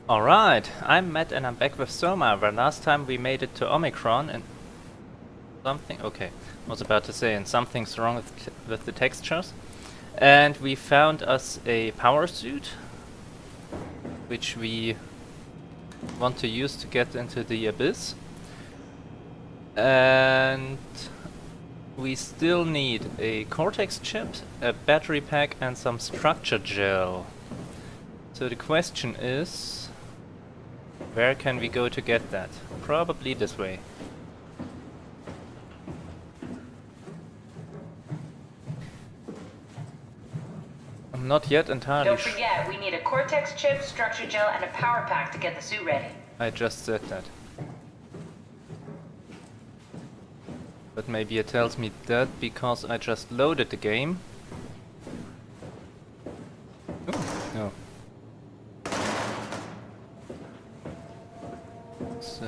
Alright, I'm Matt and I'm back with SOMA, where last time we made it to Omikron and something... Okay, I was about to say, and something's wrong with the textures. And we found us a power suit, which we want to use to get into the abyss. And we still need a cortex chip, a battery pack and some structure gel. So the question is, where can we go to get that? Probably this way. I'm not yet entirely Don't forget, we need a cortex chip, structure gel, and a power pack to get the suit ready. I just said that. But maybe it tells me that because I just loaded the game. Ooh, no. So,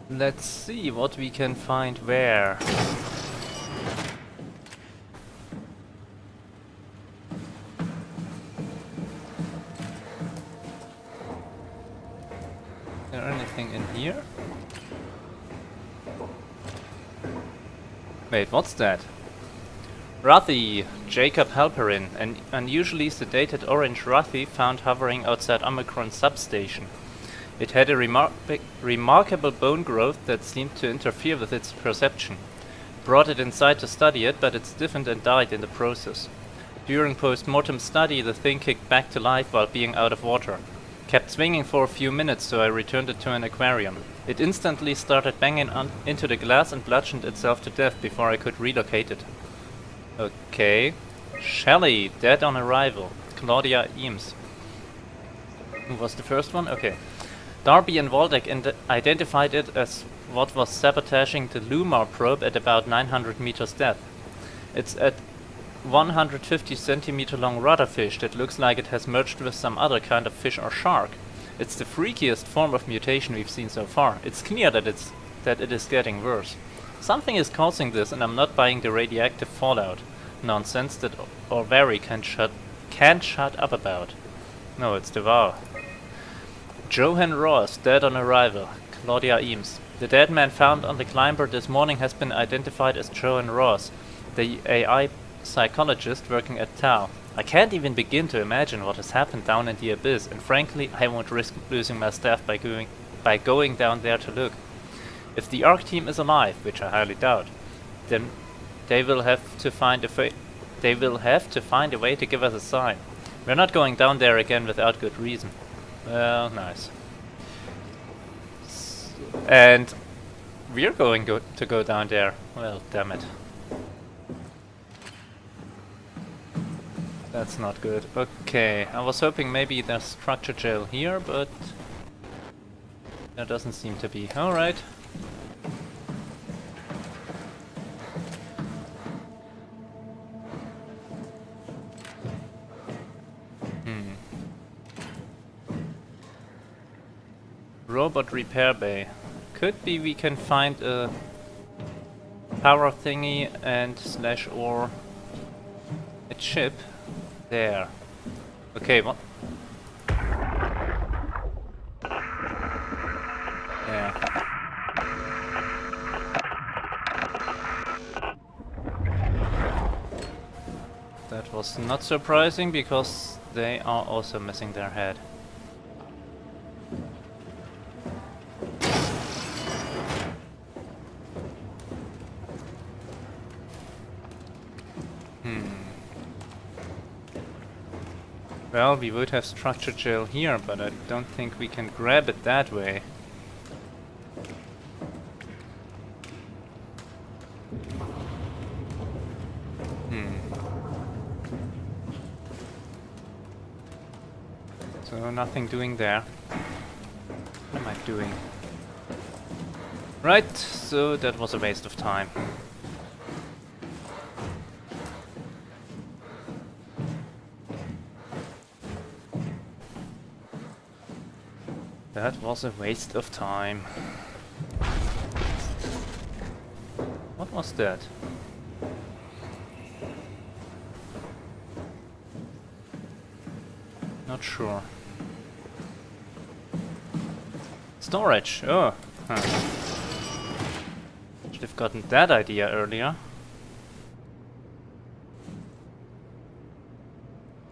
let's see what we can find where. Is there anything in here? Wait, what's that? Ruthy, Jacob Halperin, an unusually sedated orange Ruthy found hovering outside Omikron substation. It had a remarkable bone growth that seemed to interfere with its perception. Brought it inside to study it, but it stiffened and died in the process. During post-mortem study, the thing kicked back to life while being out of water. Kept swinging for a few minutes, so I returned it to an aquarium. It instantly started banging into the glass and bludgeoned itself to death before I could relocate it. Okay. Shelley, dead on arrival. Claudia Eames. Who was the first one? Okay. Darby and Waldeck identified it as what was sabotaging the Lumar probe at about 900 meters depth. It's a 150 centimeter long rudderfish that looks like it has merged with some other kind of fish or shark. It's the freakiest form of mutation we've seen so far. It's clear that it is getting worse. Something is causing this, and I'm not buying the radioactive fallout nonsense that Orvari can't shut up about. No, it's Devour. Johan Ross, dead on arrival. Claudia Eames. The dead man found on the climber this morning has been identified as Johan Ross, the AI psychologist working at Tau. I can't even begin to imagine what has happened down in the abyss, and frankly, I won't risk losing my staff by going down there to look. If the ARC team is alive, which I highly doubt, then they will have to find a way to give us a sign. We're not going down there again without good reason. Well, nice. And we're going to go down there. Well, damn it. That's not good. Okay, I was hoping maybe there's structure gel here, but there doesn't seem to be. Alright. Robot repair bay. Could be we can find a power thingy and / or a chip there. Okay, what? Yeah. That was not surprising because they are also missing their head. Well, we would have structure gel here, but I don't think we can grab it that way. So nothing doing there. What am I doing? Right, so that was a waste of time. That was a waste of time. What was that? Not sure. Storage. Oh. Huh. Should have gotten that idea earlier.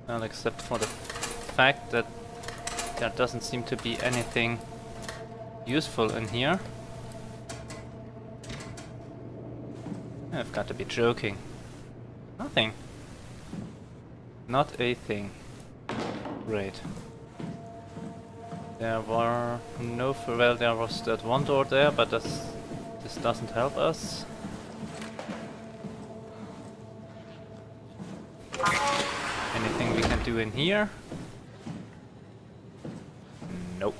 Well, except for the fact that there doesn't seem to be anything useful in here. I've got to be joking. Nothing. Not a thing. Great. There were no... well, there was that one door there, but this doesn't help us. Anything we can do in here? Nope.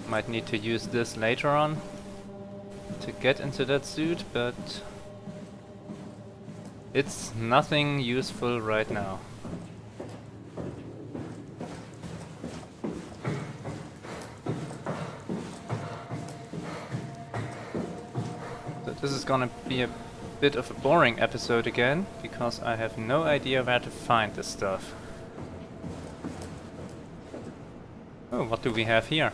Might need to use this later on to get into that suit, but it's nothing useful right now. So this is gonna be a bit of a boring episode again, because I have no idea where to find this stuff. Oh, what do we have here?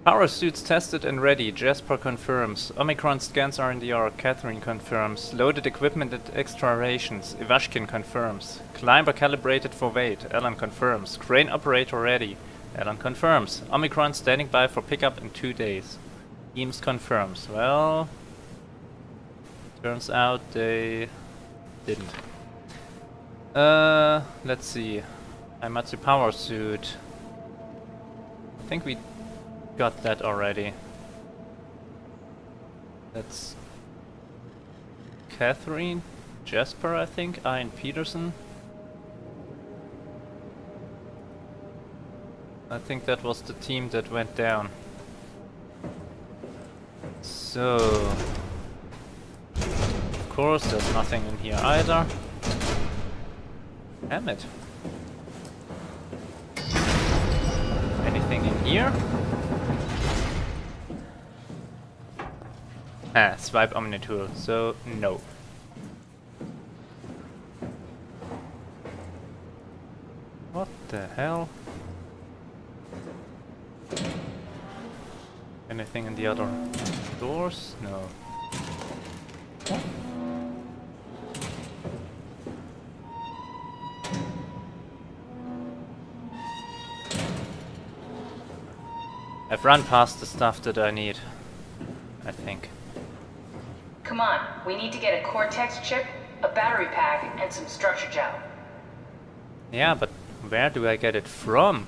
Power suits tested and ready. Jasper confirms. Omikron scans are in the air. Catherine confirms. Loaded equipment at extra rations. Ivashkin confirms. Climber calibrated for weight. Alan confirms. Crane operator ready. Alan confirms. Omikron standing by for pickup in 2 days. Eames confirms. Well, turns out they didn't. Let's see. Haimatsu power suit. I think we got that already. That's Catherine, Jasper, I think, Ian Peterson. I think that was the team that went down. So, of course, there's nothing in here either. Damn it. Anything in here? Ah, swipe Omni tool, so no. What the hell? Anything in the other doors? No. I've run past the stuff that I need, I think. Come on, we need to get a Cortex chip, a battery pack, and some structure gel. Yeah, but where do I get it from?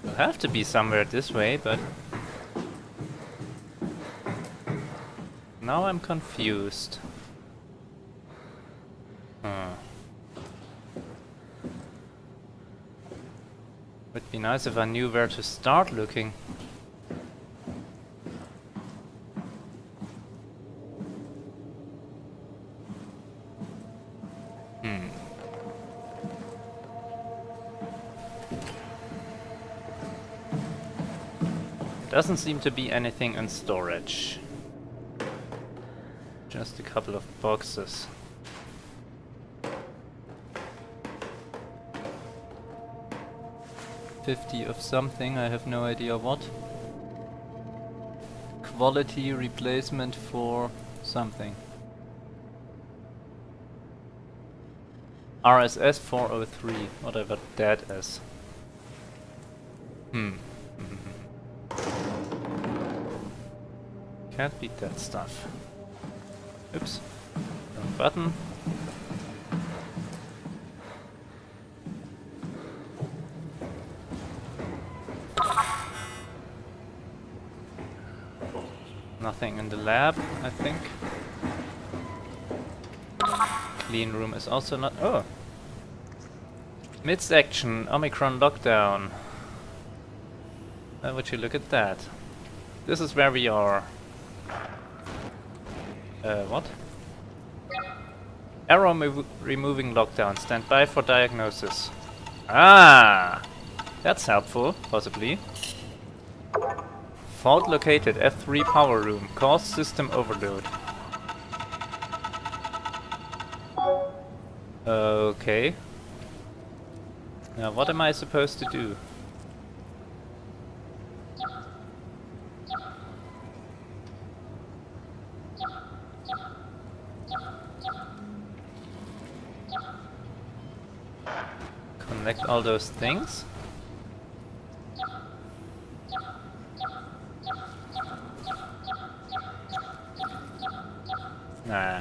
It'll have to be somewhere this way, but now I'm confused. Would be nice if I knew where to start looking. Doesn't seem to be anything in storage. Just a couple of boxes. $50 of something, I have no idea what. Quality replacement for something. RSS 403, whatever that is. Can't beat that stuff. Oops. Wrong button. Nothing in the lab, I think. Clean room is also not... Oh! Mid-section, Omikron lockdown. Would you look at that? This is where we are. What? Arrow removing lockdown. Stand by for diagnosis. Ah! That's helpful, possibly. Fault located. F3 power room. Cause system overload. Okay. Now what am I supposed to do? Connect all those things? Nah.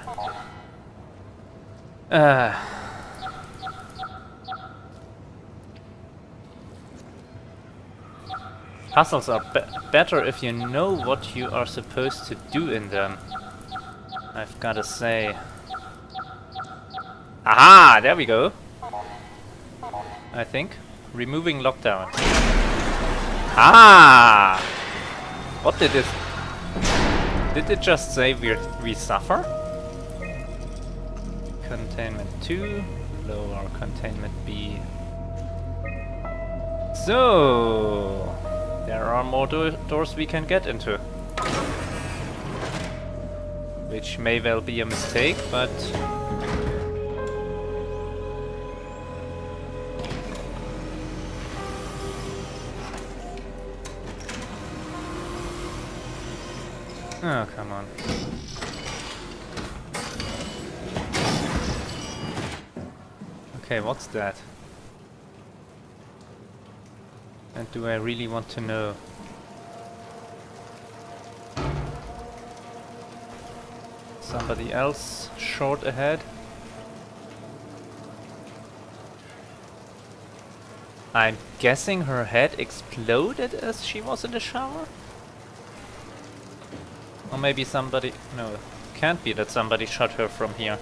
Puzzles are better if you know what you are supposed to do in them. I've gotta say. Aha! There we go. I think. Removing lockdown. Ah! What did it... Did it just say we suffer? Containment 2. Lower containment B. So... There are more doors we can get into. Which may well be a mistake, but... Oh, come on. Okay, what's that? And do I really want to know? Somebody else short ahead? I'm guessing her head exploded as she was in the shower? Or maybe somebody... No, can't be that somebody shot her from here.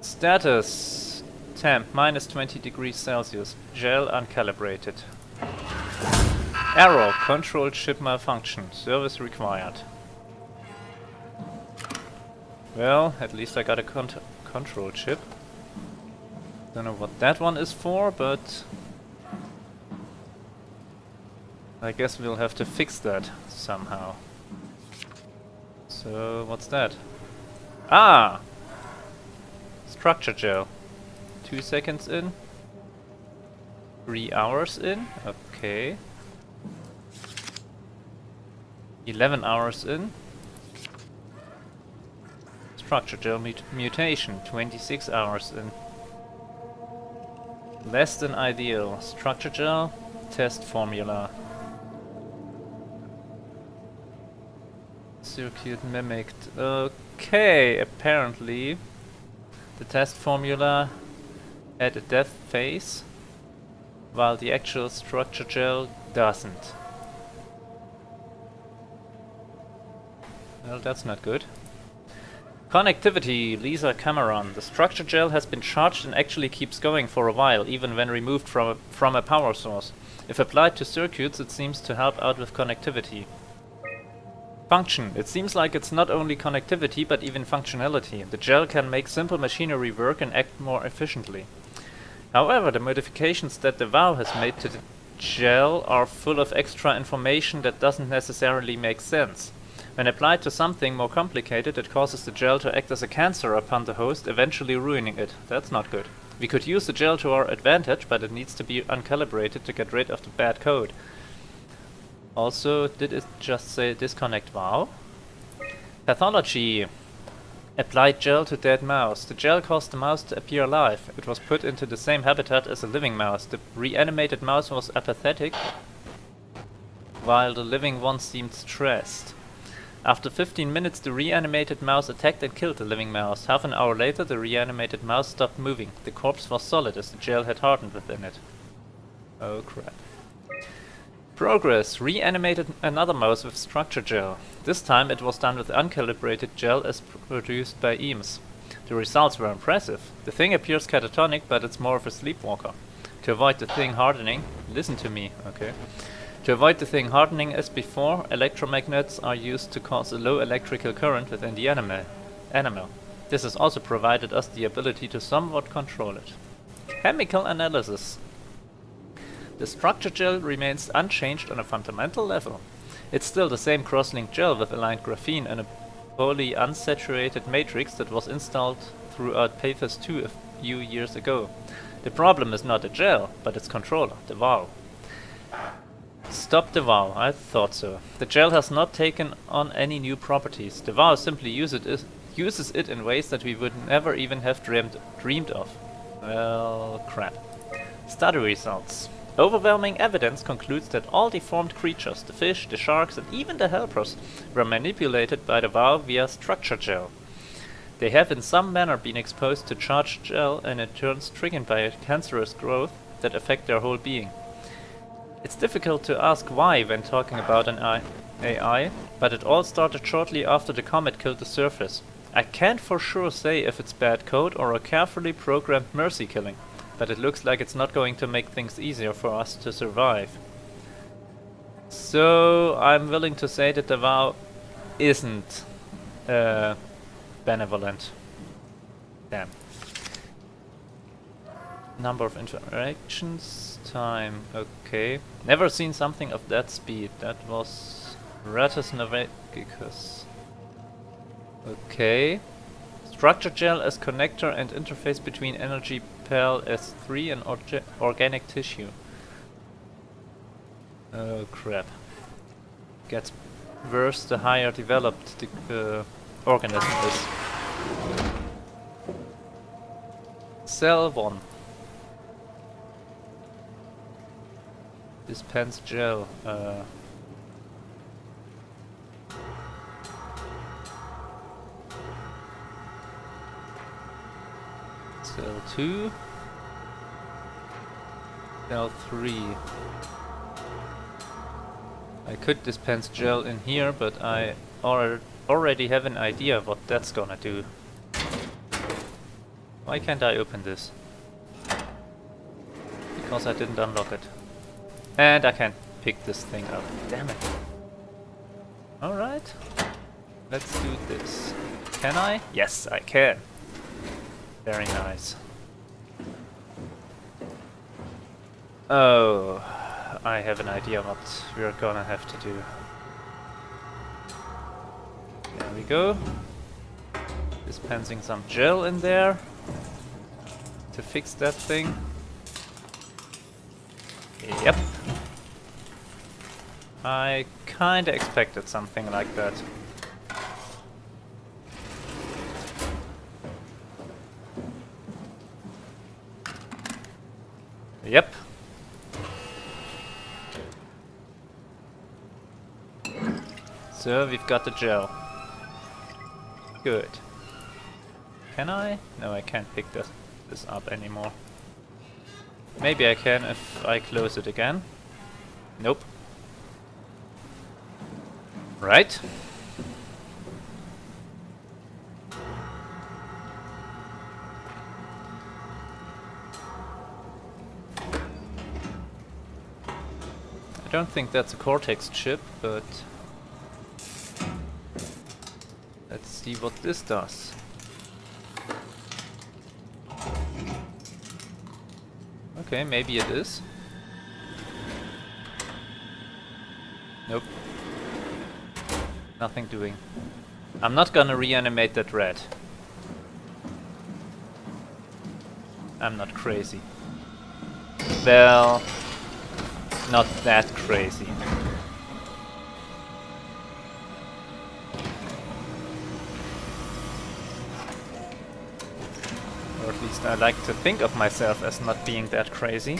Status. Temp, minus 20 degrees Celsius. Gel uncalibrated. Error, control chip malfunction. Service required. Well, at least I got a control chip. Don't know what that one is for, but... I guess we'll have to fix that somehow. So, what's that? Ah! Structure gel. 2 seconds in. 3 hours in. Okay. 11 hours in. Structure gel mutation. 26 hours in. Less than ideal. Structure gel. Test formula. Circuit mimicked. Okay, apparently the test formula had a death phase, while the actual structure gel doesn't. Well, that's not good. Connectivity, Lisa Cameron. The structure gel has been charged and actually keeps going for a while, even when removed from a power source. If applied to circuits, it seems to help out with connectivity. Function. It seems like it's not only connectivity, but even functionality. The gel can make simple machinery work and act more efficiently. However, the modifications that the Valve has made to the gel are full of extra information that doesn't necessarily make sense. When applied to something more complicated, it causes the gel to act as a cancer upon the host, eventually ruining it. That's not good. We could use the gel to our advantage, but it needs to be uncalibrated to get rid of the bad code. Also, did it just say disconnect valve? Pathology. Applied gel to dead mouse. The gel caused the mouse to appear alive. It was put into the same habitat as a living mouse. The reanimated mouse was apathetic, while the living one seemed stressed. After 15 minutes, the reanimated mouse attacked and killed the living mouse. Half an hour later, the reanimated mouse stopped moving. The corpse was solid as the gel had hardened within it. Oh crap. Progress. Reanimated another mouse with structure gel. This time it was done with uncalibrated gel as produced by Eames. The results were impressive. The thing appears catatonic, but it's more of a sleepwalker. To avoid the thing hardening... Listen to me, okay. To avoid the thing hardening as before, electromagnets are used to cause a low electrical current within the animal. This has also provided us the ability to somewhat control it. Chemical analysis. The structure gel remains unchanged on a fundamental level. It's still the same cross-linked gel with aligned graphene and a poly unsaturated matrix that was installed throughout Paphos 2 a few years ago. The problem is not the gel, but its controller, the valve. Stop the valve, I thought so. The gel has not taken on any new properties. The valve simply uses it in ways that we would never even have dreamed of. Well, crap. Study results. Overwhelming evidence concludes that all deformed creatures, the fish, the sharks, and even the helpers, were manipulated by the valve via structure gel. They have in some manner been exposed to charged gel and in turn stricken by a cancerous growth that affect their whole being. It's difficult to ask why when talking about an AI, but it all started shortly after the comet killed the surface. I can't for sure say if it's bad code or a carefully programmed mercy killing, but it looks like it's not going to make things easier for us to survive. So I'm willing to say that the vow isn't benevolent. Damn. Number of interactions, time, okay. Never seen something of that speed. That was Ratus Novicus. Okay. Structure gel as connector and interface between energy PAL S3 and organic tissue. Oh crap. Gets worse the higher developed the organism is. Cell 1. Dispense gel. Cell 2. Cell 3. I could dispense gel in here, but I already have an idea what that's gonna do. Why can't I open this? Because I didn't unlock it. And I can't pick this thing up. Damn it. Alright. Let's do this. Can I? Yes, I can. Very nice. Oh, I have an idea what we're gonna have to do. There we go. Dispensing some gel in there to fix that thing. Yep. I kinda expected something like that. Yep. So we've got the gel. Good. Can I? No, I can't pick this up anymore. Maybe I can if I close it again. Nope. Right. I don't think that's a Cortex chip, but let's see what this does. Okay, maybe it is. Nope. Nothing doing. I'm not gonna reanimate that rat. I'm not crazy. Well, not that crazy. Or at least I like to think of myself as not being that crazy.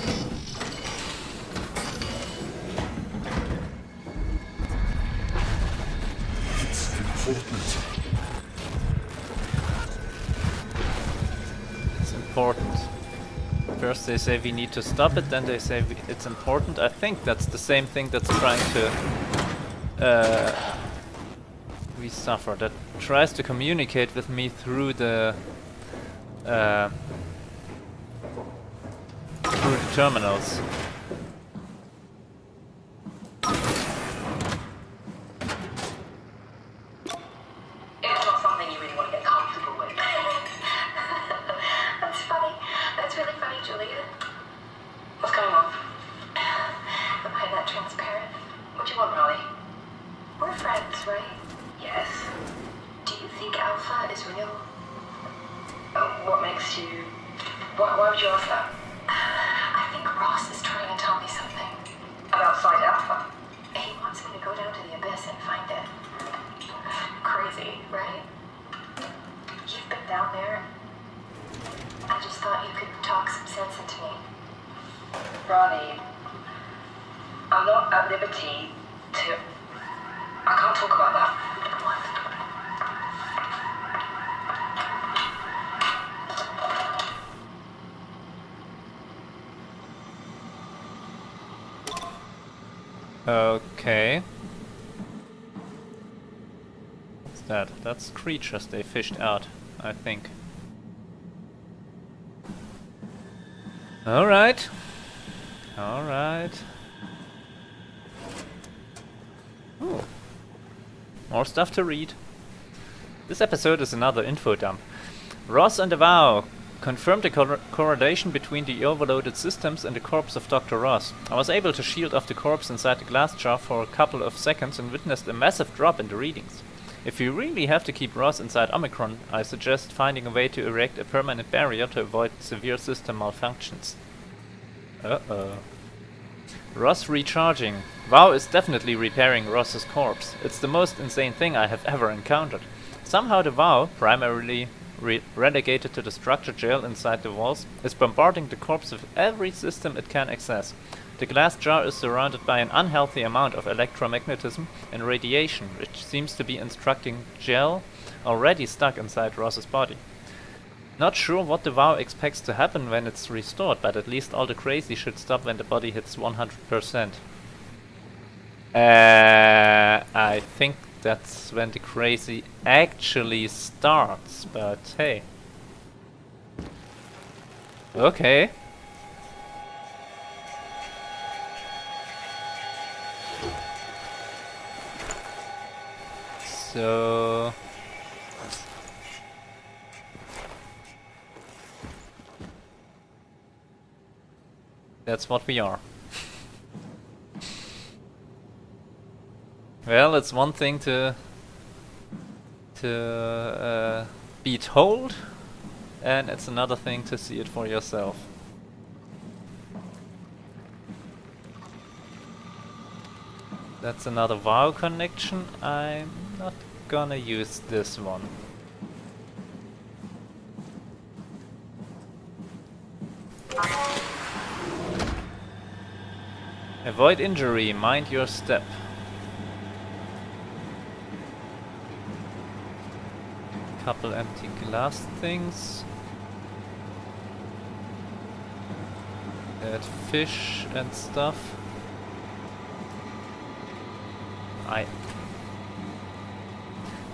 It's important. First they say we need to stop it, then they say it's important. I think that's the same thing that's trying to we suffer, that tries to communicate with me through the terminals. It's not something you really want to get comfortable with. That's funny. That's really funny, Julia. What's going on? Am I that transparent? What do you want, Raleigh? to... Why would you ask that? I think Ross is trying to tell me something. About Site Alpha? He wants me to go down to the abyss and find it. Crazy, right? You've been down there. I just thought you could talk some sense into me. Ronnie, I'm not at liberty to... I can't talk about that. Okay. What's that? That's creatures they fished out, I think. Alright. Alright. Ooh. More stuff to read. This episode is another info dump. Ross and Avow confirmed the correlation between the overloaded systems and the corpse of Dr. Ross. I was able to shield off the corpse inside the glass jar for a couple of seconds and witnessed a massive drop in the readings. If you really have to keep Ross inside Omikron, I suggest finding a way to erect a permanent barrier to avoid severe system malfunctions. Uh-oh. Ross recharging. Vow is definitely repairing Ross's corpse. It's the most insane thing I have ever encountered. Somehow the Vow, primarily relegated to the structure jail inside the walls, is bombarding the corpse with every system it can access. The glass jar is surrounded by an unhealthy amount of electromagnetism and radiation, which seems to be instructing gel already stuck inside Ross's body. Not sure what the Vow expects to happen when it's restored, but at least all the crazy should stop when the body hits 100%. I think that's when the crazy actually starts, but hey. Okay. So... that's what we are. Well, it's one thing to be told, and it's another thing to see it for yourself. That's another Vow connection. I'm not gonna use this one. Avoid injury, mind your step. Couple empty glass things. Add fish and stuff.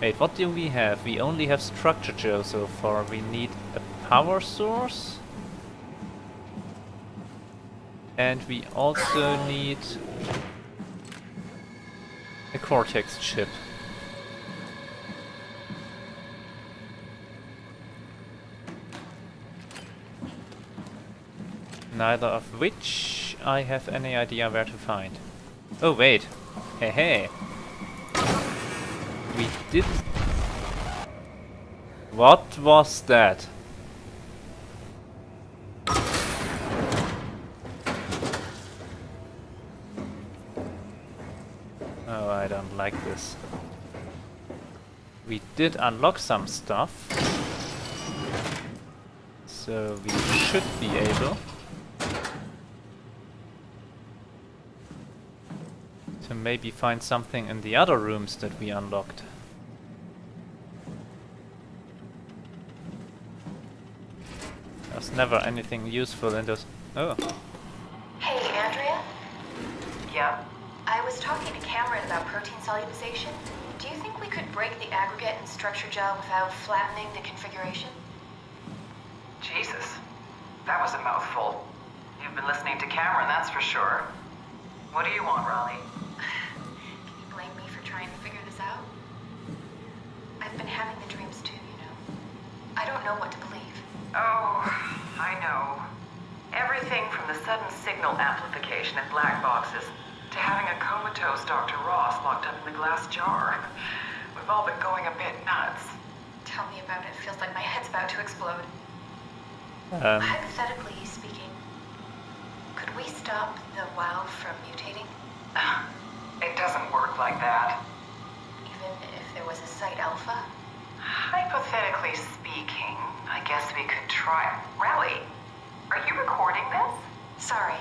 Wait, what do we have? We only have structure gel so far. We need a power source. And we also need a cortex chip. Neither of which I have any idea where to find. Oh wait. Hey hey. We did... What was that? Oh, I don't like this. We did unlock some stuff. So we should be able to maybe find something in the other rooms that we unlocked. There's never anything useful in those... Oh. Hey, Andrea? Yeah? I was talking to Cameron about protein solubilization. Do you think we could break the aggregate and structure gel without flattening the configuration? Jesus, that was a mouthful. You've been listening to Cameron, that's for sure. What do you want, Raleigh? Can you blame me for trying to figure this out? I've been having the dreams too, you know. I don't know what to believe. Oh, I know. Everything from the sudden signal amplification in black boxes to having a comatose Dr. Ross locked up in the glass jar. We've all been going a bit nuts. Tell me about it. Feels like my head's about to explode. Hypothetically speaking, could we stop the WoW from mutating? It doesn't work like that. Even if there was a site alpha? Hypothetically speaking, I guess we could try. Rally, are you recording this? Sorry.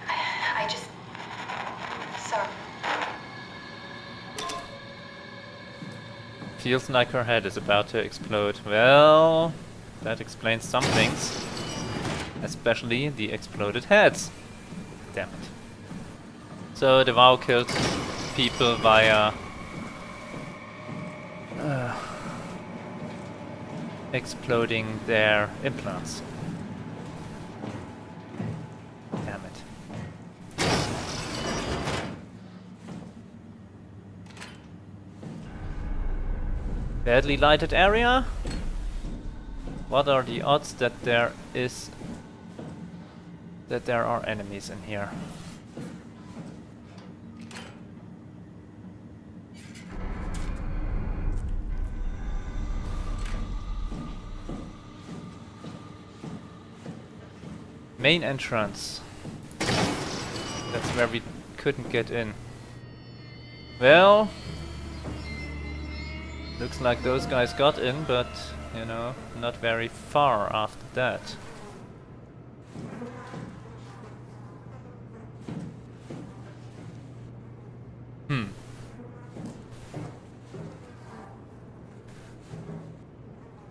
I just... Sorry. Feels like her head is about to explode. Well, that explains some things. Especially the exploded heads. Damn it. So the WoW killed people via exploding their implants. Damn it. Badly lighted area? What are the odds that there are enemies in here? Main entrance. That's where we couldn't get in. Well, looks like those guys got in, but, you know, not very far after that.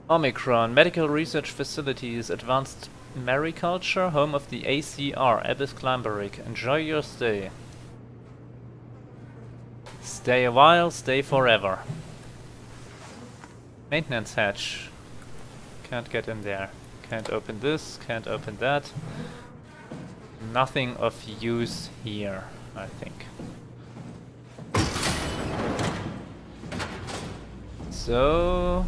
Omikron, Medical Research Facilities, Advanced Mariculture, home of the ACR, Abyss Climberic. Enjoy your stay. Stay a while, stay forever. Maintenance hatch. Can't get in there. Can't open this, can't open that. Nothing of use here, I think. So...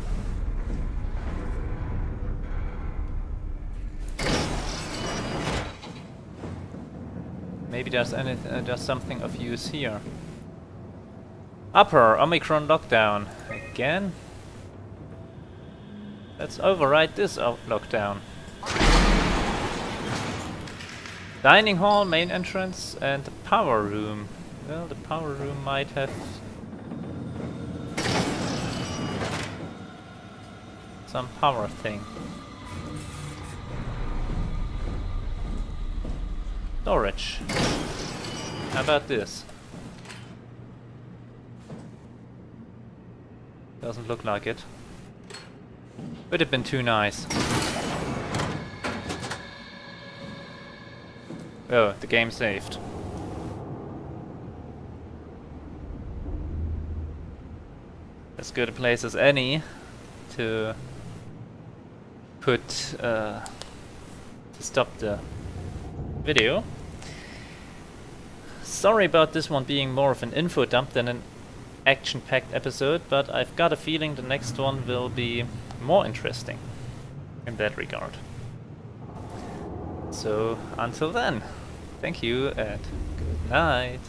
maybe there's there's something of use here. Upper Omikron lockdown again. Let's override this lockdown. Dining hall, main entrance, and the power room. Well, the power room might have some power thing. Storage. How about this? Doesn't look like it. Would have been too nice. Oh, the game saved. As good a place as any to put to stop the video. Sorry about this one being more of an info dump than an action-packed episode, but I've got a feeling the next one will be more interesting in that regard. So until then, thank you and good night.